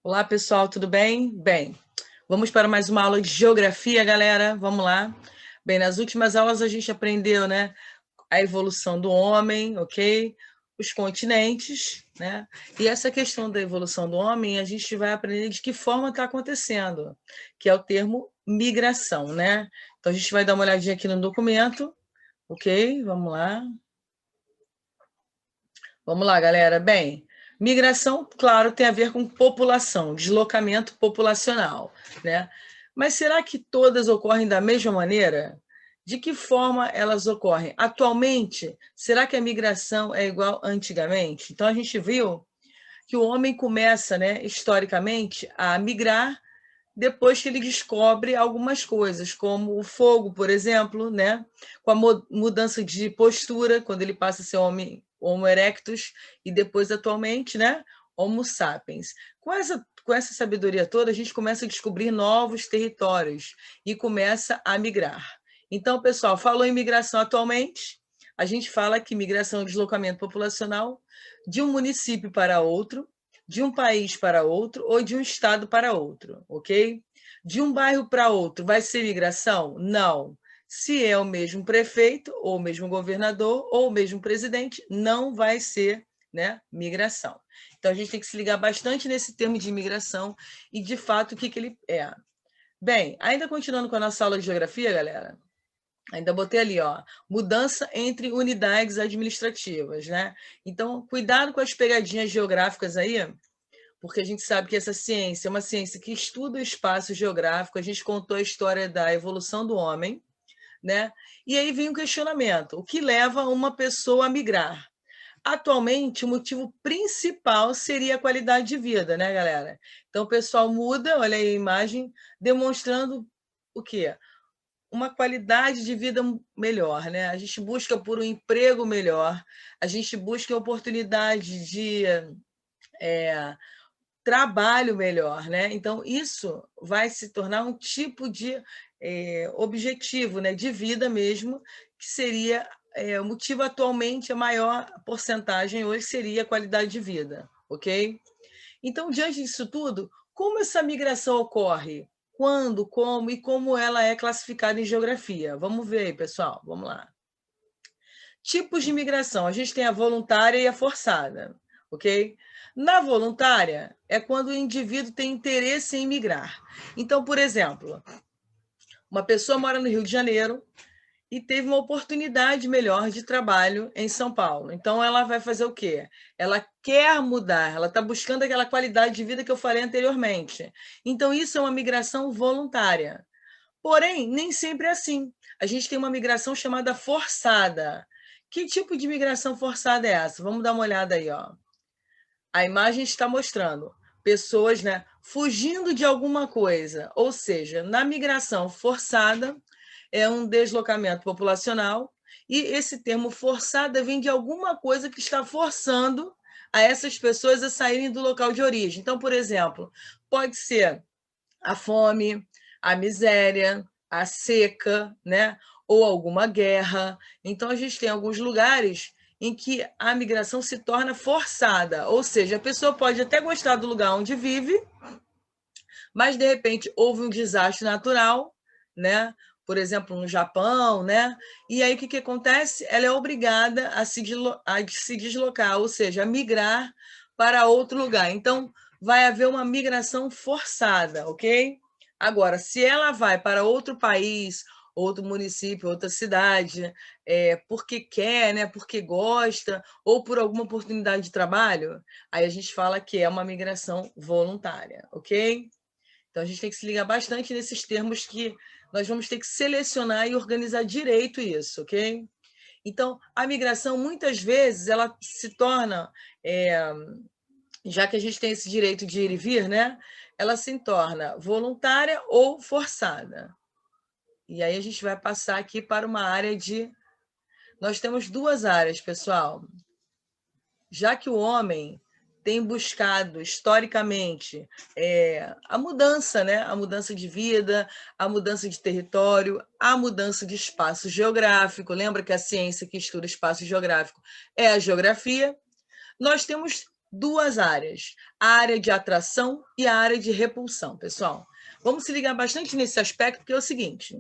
Olá, pessoal, tudo bem? Bem, vamos para mais uma aula de geografia, galera. Vamos lá. Bem, nas últimas aulas a gente aprendeu, né, a evolução do homem, ok? Os continentes, né? E essa questão da evolução do homem, a gente vai aprender de que forma está acontecendo, que é o termo migração, né? Então a gente vai dar uma olhadinha aqui no documento, ok? Vamos lá. Vamos lá, galera. Bem, migração, claro, tem a ver com população, deslocamento populacional, né? Mas será que todas ocorrem da mesma maneira? De que forma elas ocorrem? Atualmente, será que a migração é igual antigamente? Então, a gente viu que o homem começa, né, historicamente, a migrar depois que ele descobre algumas coisas, como o fogo, por exemplo, né? Com a mudança de postura, quando ele passa a ser homem, Homo erectus, e depois, atualmente, né? Homo sapiens. Com essa sabedoria toda, a gente começa a descobrir novos territórios e começa a migrar. Então, pessoal, falou em migração atualmente, a gente fala que migração é um deslocamento populacional de um município para outro, de um país para outro ou de um estado para outro, ok? De um bairro para outro, vai ser migração? Não. Se é o mesmo prefeito, ou o mesmo governador, ou o mesmo presidente, não vai ser, né, migração. Então, a gente tem que se ligar bastante nesse termo de migração e, de fato, o que ele é. Bem, ainda continuando com a nossa aula de geografia, galera, ainda botei ali, ó, mudança entre unidades administrativas, né? Então, cuidado com as pegadinhas geográficas aí, porque a gente sabe que essa ciência é uma ciência que estuda o espaço geográfico, a gente contou a história da evolução do homem, né? E aí vem um questionamento: o que leva uma pessoa a migrar? Atualmente, o motivo principal seria a qualidade de vida, né, galera? Então, o pessoal muda, olha aí a imagem, demonstrando o quê? Uma qualidade de vida melhor, né? A gente busca por um emprego melhor, a gente busca oportunidade de trabalho melhor, né? Então, isso vai se tornar um tipo de objetivo, né, de vida mesmo, que seria o motivo atualmente, a maior porcentagem hoje seria a qualidade de vida, ok? Então, diante disso tudo, como essa migração ocorre? Quando, como e como ela é classificada em geografia? Vamos ver aí, pessoal, vamos lá. Tipos de migração. A gente tem a voluntária e a forçada, ok? Na voluntária, é quando o indivíduo tem interesse em migrar. Então, por exemplo, uma pessoa mora no Rio de Janeiro e teve uma oportunidade melhor de trabalho em São Paulo. Então, ela vai fazer o quê? Ela quer mudar, ela está buscando aquela qualidade de vida que eu falei anteriormente. Então, isso é uma migração voluntária. Porém, nem sempre é assim. A gente tem uma migração chamada forçada. Que tipo de migração forçada é essa? Vamos dar uma olhada aí, ó. A imagem está mostrando pessoas, né, fugindo de alguma coisa. Ou seja, na migração forçada é um deslocamento populacional e esse termo forçada vem de alguma coisa que está forçando a essas pessoas a saírem do local de origem. Então, por exemplo, pode ser a fome, a miséria, a seca, né? Ou alguma guerra. Então, a gente tem alguns lugares em que a migração se torna forçada, ou seja, a pessoa pode até gostar do lugar onde vive, mas de repente houve um desastre natural, né? Por exemplo, no Japão, né? E aí o que acontece? Ela é obrigada a se deslocar, ou seja, a migrar para outro lugar. Então, vai haver uma migração forçada, ok? Agora, se ela vai para outro país, outro município, outra cidade, porque quer, né? Porque gosta, ou por alguma oportunidade de trabalho, aí a gente fala que é uma migração voluntária, ok? Então, a gente tem que se ligar bastante nesses termos que nós vamos ter que selecionar e organizar direito isso, ok? Então, a migração, muitas vezes, ela se torna, já que a gente tem esse direito de ir e vir, né? Ela se torna voluntária ou forçada. E aí a gente vai passar aqui para uma área de... Nós temos duas áreas, pessoal. Já que o homem tem buscado historicamente a mudança, né? A mudança de vida, a mudança de território, a mudança de espaço geográfico. Lembra que a ciência que estuda espaço geográfico é a geografia. Nós temos duas áreas, a área de atração e a área de repulsão, pessoal. Vamos se ligar bastante nesse aspecto, porque é o seguinte: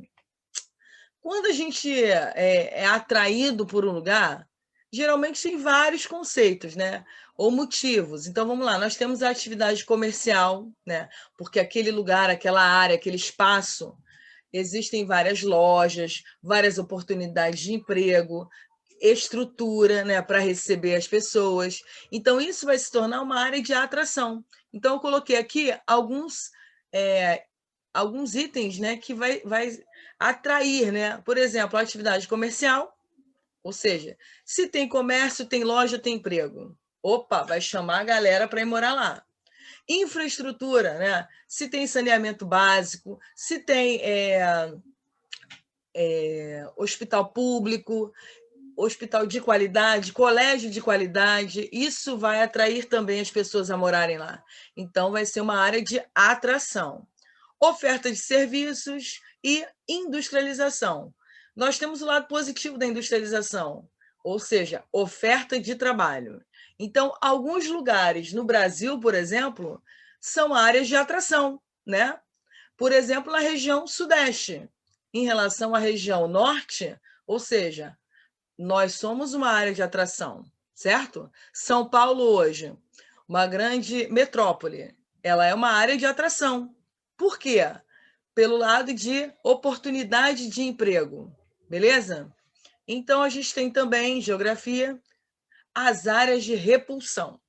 quando a gente é atraído por um lugar, geralmente tem vários conceitos, né? Ou motivos. Então, vamos lá, nós temos a atividade comercial, né? Porque aquele lugar, aquela área, aquele espaço, existem várias lojas, várias oportunidades de emprego, estrutura, né, para receber as pessoas. Então, isso vai se tornar uma área de atração. Então, eu coloquei aqui é, alguns itens, né, que vai atrair, né? Por exemplo, a atividade comercial, ou seja, se tem comércio, tem loja, tem emprego. Opa, vai chamar a galera para ir morar lá. Infraestrutura, né? Se tem saneamento básico, se tem hospital público, hospital de qualidade, colégio de qualidade, isso vai atrair também as pessoas a morarem lá. Então, vai ser uma área de atração. Oferta de serviços e industrialização. Nós temos o lado positivo da industrialização, ou seja, oferta de trabalho. Então, alguns lugares no Brasil, por exemplo, são áreas de atração, né? Por exemplo, na região sudeste, em relação à região norte, ou seja, nós somos uma área de atração, certo? São Paulo hoje, uma grande metrópole, ela é uma área de atração. Por quê? Pelo lado de oportunidade de emprego, beleza? Então, a gente tem também, geografia, as áreas de repulsão.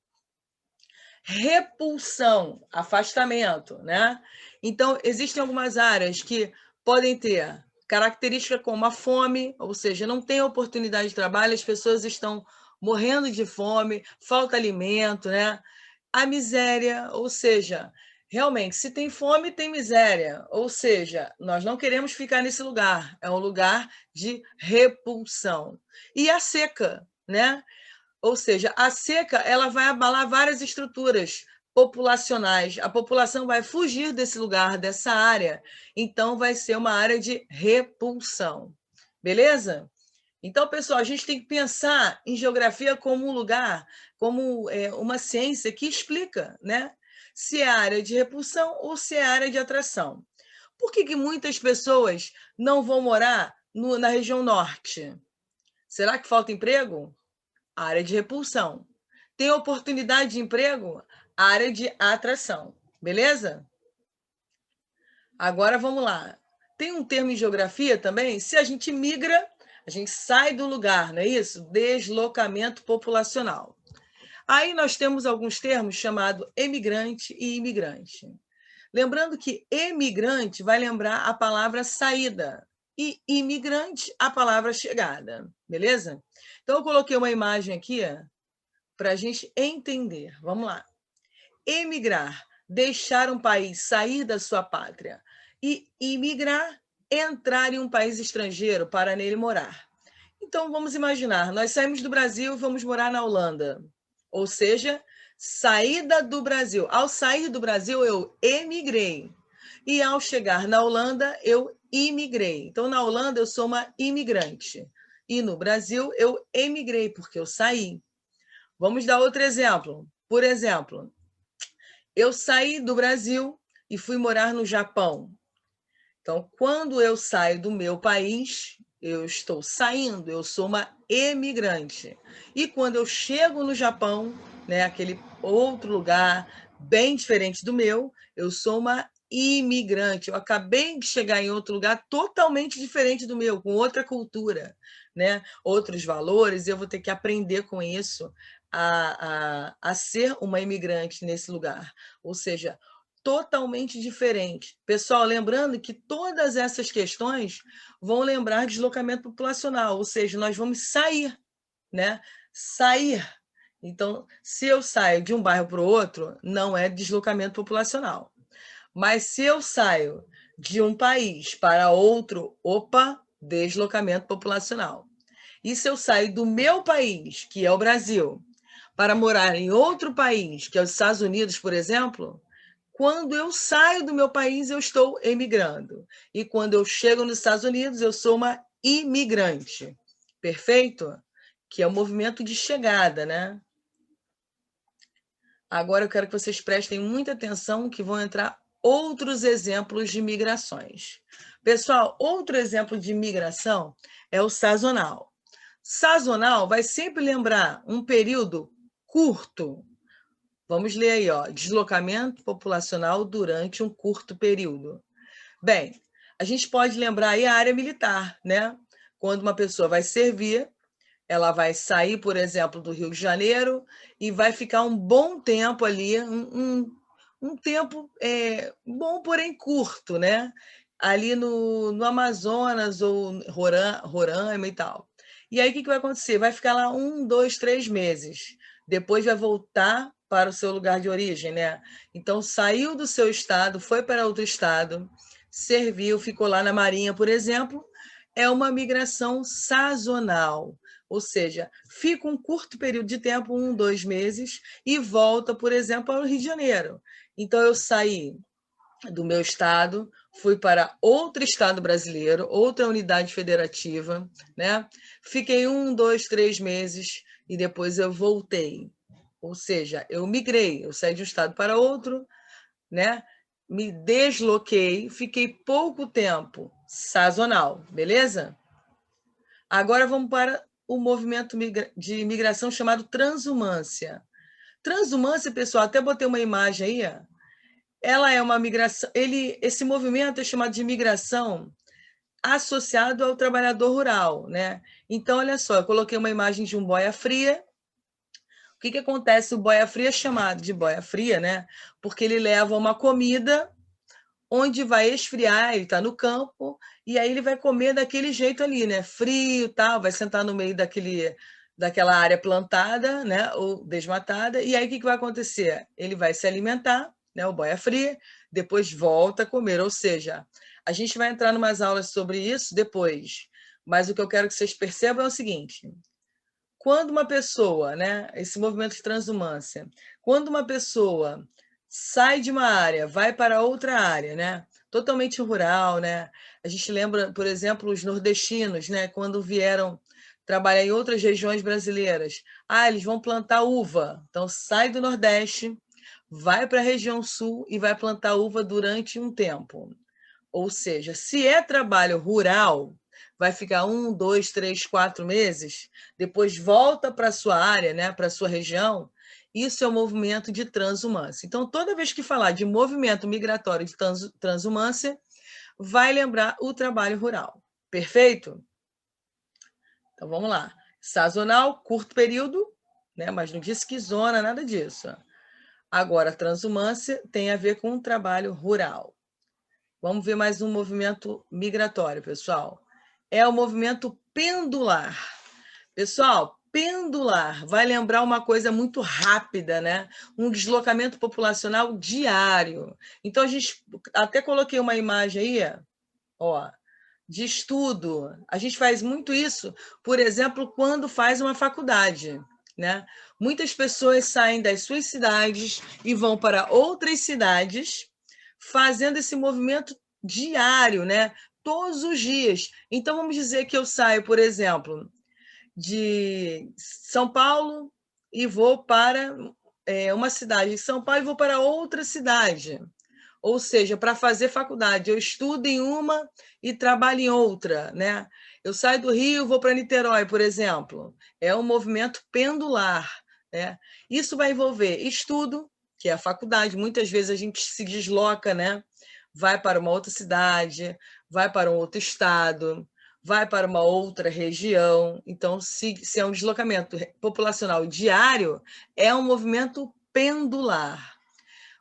Repulsão, afastamento, né? Então, existem algumas áreas que podem ter característica como a fome, ou seja, não tem oportunidade de trabalho, as pessoas estão morrendo de fome, falta alimento, né? A miséria, ou seja, realmente, se tem fome, tem miséria, ou seja, nós não queremos ficar nesse lugar, é um lugar de repulsão. E a seca, né? Ou seja, a seca ela vai abalar várias estruturas populacionais. A população vai fugir desse lugar, dessa área. Então, vai ser uma área de repulsão. Beleza? Então, pessoal, a gente tem que pensar em geografia como um lugar, como uma ciência que explica, né? Se é área de repulsão ou se é área de atração. Por que muitas pessoas não vão morar na região norte? Será que falta emprego? Área de repulsão. Tem oportunidade de emprego? Área de atração. Beleza? Agora vamos lá. Tem um termo em geografia também, se a gente migra, a gente sai do lugar, não é isso? Deslocamento populacional. Aí nós temos alguns termos chamados emigrante e imigrante. Lembrando que emigrante vai lembrar a palavra saída e imigrante a palavra chegada, beleza? Então eu coloquei uma imagem aqui para a gente entender. Vamos lá. Emigrar, deixar um país, sair da sua pátria. E imigrar, entrar em um país estrangeiro para nele morar. Então, vamos imaginar, nós saímos do Brasil e vamos morar na Holanda. Ou seja, saída do Brasil. Ao sair do Brasil, eu emigrei. E ao chegar na Holanda, eu imigrei. Então, na Holanda, eu sou uma imigrante. E no Brasil, eu emigrei, porque eu saí. Vamos dar outro exemplo. Por exemplo, eu saí do Brasil e fui morar no Japão. Então, quando eu saio do meu país, eu estou saindo, eu sou uma emigrante. E quando eu chego no Japão, né, aquele outro lugar bem diferente do meu, eu sou uma imigrante. Eu acabei de chegar em outro lugar totalmente diferente do meu, com outra cultura, né, outros valores, e eu vou ter que aprender com isso a ser uma imigrante nesse lugar. Ou seja, totalmente diferente. Pessoal, lembrando que todas essas questões vão lembrar deslocamento populacional, ou seja, nós vamos sair, né? Sair. Então, se eu saio de um bairro para o outro, não é deslocamento populacional. Mas se eu saio de um país para outro, opa, deslocamento populacional. E se eu saio do meu país, que é o Brasil, para morar em outro país, que é os Estados Unidos, por exemplo, quando eu saio do meu país, eu estou emigrando. E quando eu chego nos Estados Unidos, eu sou uma imigrante. Perfeito? Que é o movimento de chegada, né? Agora eu quero que vocês prestem muita atenção que vão entrar outros exemplos de migrações. Pessoal, outro exemplo de migração é o sazonal. Sazonal vai sempre lembrar um período curto. Vamos ler aí, ó, deslocamento populacional durante um curto período. Bem, a gente pode lembrar aí a área militar, né? Quando uma pessoa vai servir, ela vai sair, por exemplo, do Rio de Janeiro e vai ficar um bom tempo ali, um tempo bom, porém curto, né? Ali no Amazonas ou Roraima e tal. E aí, o que vai acontecer? Vai ficar lá 1, 2, 3 meses. Depois vai voltar para o seu lugar de origem, né? Então, saiu do seu estado, foi para outro estado, serviu, ficou lá na Marinha, por exemplo, é uma migração sazonal. Ou seja, fica um curto período de tempo, 1, 2 meses, e volta, por exemplo, ao Rio de Janeiro. Então, eu saí do meu estado, fui para outro estado brasileiro, outra unidade federativa, né? Fiquei 1, 2, 3 meses e depois eu voltei. Ou seja, eu migrei, eu saí de um estado para outro, né? Me desloquei, fiquei pouco tempo, sazonal, beleza? Agora vamos para o movimento de imigração chamado transumância. Transumância, pessoal, até botei uma imagem aí, ela é uma migração, esse movimento é chamado de migração associado ao trabalhador rural, né? Então, olha só, eu coloquei uma imagem de um boia fria. O que acontece? O boia fria é chamado de boia fria, né? Porque ele leva uma comida onde vai esfriar, ele está no campo, e aí ele vai comer daquele jeito ali, né? Frio, tal, vai sentar no meio daquela área plantada, né? Ou desmatada, e aí o que vai acontecer? Ele vai se alimentar, né? O boia fria, depois volta a comer, ou seja, a gente vai entrar em umas aulas sobre isso depois, mas o que eu quero que vocês percebam é o seguinte: quando uma pessoa, né? Esse movimento de transumância, quando uma pessoa sai de uma área, vai para outra área, né? Totalmente rural, né? A gente lembra, por exemplo, os nordestinos, né? Quando vieram trabalhar em outras regiões brasileiras. Ah, eles vão plantar uva. Então, sai do Nordeste, vai para a região Sul e vai plantar uva durante um tempo. Ou seja, se é trabalho rural, vai ficar 1, 2, 3, 4 meses, depois volta para a sua área, né, para a sua região. Isso é o movimento de transumância. Então, toda vez que falar de movimento migratório de transumância, vai lembrar o trabalho rural. Perfeito? Então, vamos lá. Sazonal, curto período, né, mas não disse que zona, nada disso. Agora, transumância tem a ver com o trabalho rural. Vamos ver mais um movimento migratório, pessoal. É o movimento pendular. Pessoal, pendular vai lembrar uma coisa muito rápida, né? Um deslocamento populacional diário. Então, a gente até coloquei uma imagem aí, ó, de estudo. A gente faz muito isso, por exemplo, quando faz uma faculdade, né? Muitas pessoas saem das suas cidades e vão para outras cidades, fazendo esse movimento diário, né? Todos os dias. Então, vamos dizer que eu saio, por exemplo, de São Paulo e vou para uma cidade de São Paulo e vou para outra cidade. Ou seja, para fazer faculdade, eu estudo em uma e trabalho em outra, né? Eu saio do Rio, vou para Niterói, por exemplo. É um movimento pendular, né? Isso vai envolver estudo, que é a faculdade. Muitas vezes a gente se desloca, né? Vai para uma outra cidade, vai para um outro estado, vai para uma outra região. Então, se é um deslocamento populacional diário, é um movimento pendular.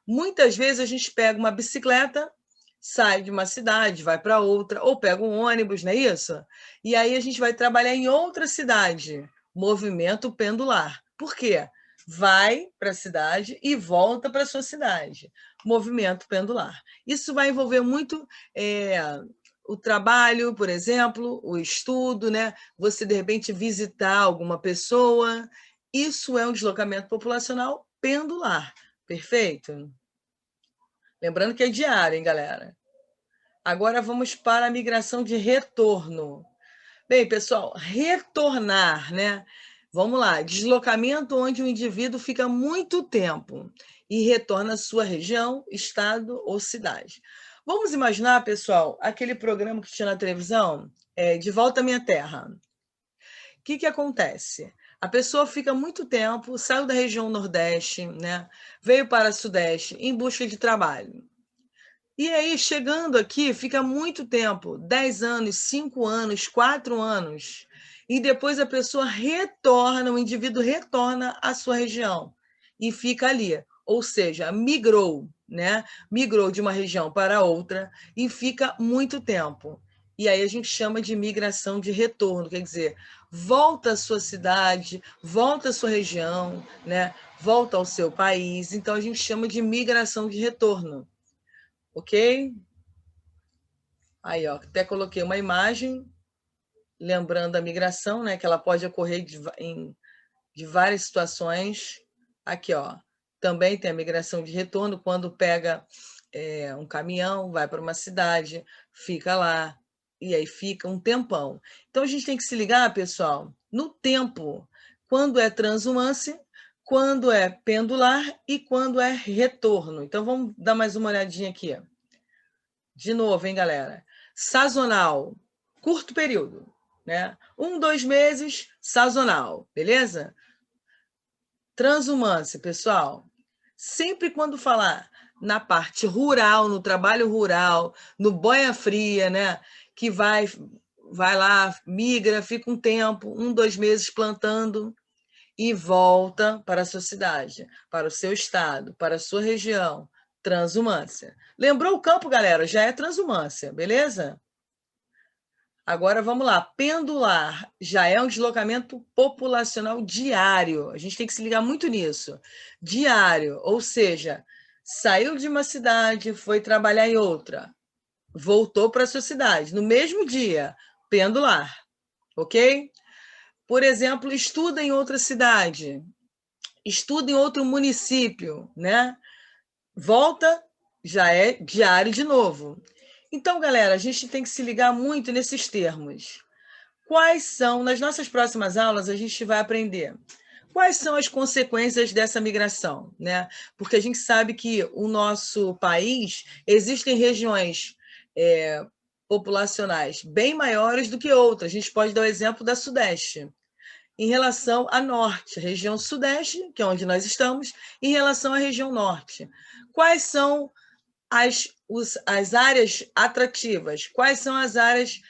Muitas vezes a gente pega uma bicicleta, sai de uma cidade, vai para outra, ou pega um ônibus, não é isso? E aí a gente vai trabalhar em outra cidade, movimento pendular. Por quê? Vai para a cidade e volta para a sua cidade, movimento pendular. Isso vai envolver muito o trabalho, por exemplo, o estudo, né? Você, de repente, visitar alguma pessoa. Isso é um deslocamento populacional pendular. Perfeito? Lembrando que é diário, hein, galera? Agora vamos para a migração de retorno. Bem, pessoal, retornar, né? Vamos lá. Deslocamento onde o indivíduo fica muito tempo e retorna à sua região, estado ou cidade. Vamos imaginar, pessoal, aquele programa que tinha na televisão, De Volta à Minha Terra. O que acontece? A pessoa fica muito tempo, saiu da região Nordeste, né? Veio para o Sudeste em busca de trabalho. E aí, chegando aqui, fica muito tempo, 10 anos, 5 anos, 4 anos. E depois a pessoa retorna, o indivíduo retorna à sua região e fica ali. Ou seja, migrou, né? Migrou de uma região para outra e fica muito tempo. E aí a gente chama de migração de retorno, quer dizer, volta à sua cidade, volta à sua região, né? Volta ao seu país. Então a gente chama de migração de retorno. Ok? Aí, ó, até coloquei uma imagem lembrando a migração, né? Que ela pode ocorrer de várias situações. Aqui, ó, também tem a migração de retorno quando pega um caminhão, vai para uma cidade, fica lá e aí fica um tempão. Então a gente tem que se ligar, pessoal, no tempo, quando é transumância, quando é pendular e quando é retorno. Então vamos dar mais uma olhadinha aqui. De novo, hein, galera? Sazonal, curto período, né? 1, 2 meses, sazonal, beleza? Transumância, pessoal. Sempre quando falar na parte rural, no trabalho rural, no boia fria, né? Que vai lá, migra, fica um tempo, 1, 2 meses plantando e volta para a sua cidade, para o seu estado, para a sua região. Transumância. Lembrou o campo, galera? Já é transumância, beleza? Agora vamos lá. Pendular já é um deslocamento populacional diário. A gente tem que se ligar muito nisso. Diário, ou seja, saiu de uma cidade, foi trabalhar em outra, voltou para a sua cidade no mesmo dia. Pendular, ok? Por exemplo, estuda em outra cidade, estuda em outro município, né? Volta, já é diário de novo. Então, galera, a gente tem que se ligar muito nesses termos. Quais são, nas nossas próximas aulas, a gente vai aprender quais são as consequências dessa migração, né? Porque a gente sabe que o nosso país, existem regiões populacionais bem maiores do que outras. A gente pode dar o exemplo da Sudeste, em relação a Norte, a região Sudeste, que é onde nós estamos, em relação à região Norte. Quais são as áreas atrativas? Quais são as áreas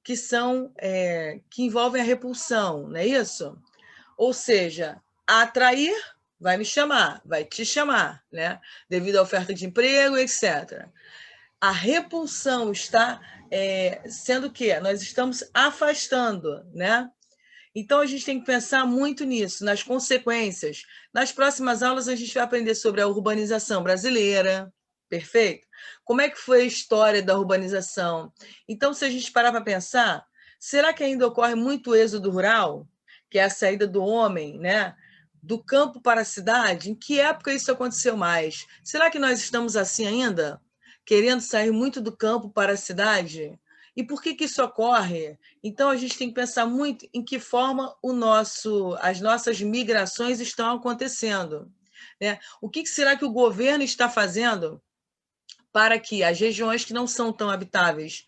que envolvem a repulsão, não é isso? Ou seja, atrair vai me chamar, vai te chamar, né? Devido à oferta de emprego, etc. A repulsão está sendo que nós estamos afastando, né? Então, a gente tem que pensar muito nisso, nas consequências. Nas próximas aulas, a gente vai aprender sobre a urbanização brasileira, perfeito? Como é que foi a história da urbanização? Então, se a gente parar para pensar, será que ainda ocorre muito êxodo rural, que é a saída do homem, né? Do campo para a cidade? Em que época isso aconteceu mais? Será que nós estamos assim ainda? Querendo sair muito do campo para a cidade? E por que isso ocorre? Então, a gente tem que pensar muito em que forma as nossas migrações estão acontecendo, né? O que será que o governo está fazendo para que as regiões que não são tão habitáveis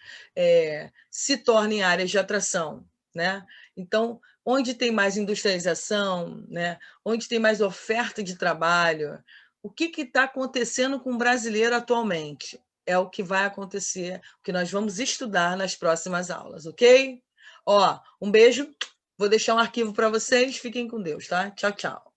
se tornem áreas de atração, né? Então, onde tem mais industrialização, né? Onde tem mais oferta de trabalho, o que está acontecendo com o brasileiro atualmente? É o que vai acontecer, o que nós vamos estudar nas próximas aulas, ok? Ó, um beijo, vou deixar um arquivo para vocês, fiquem com Deus, tá? Tchau, tchau.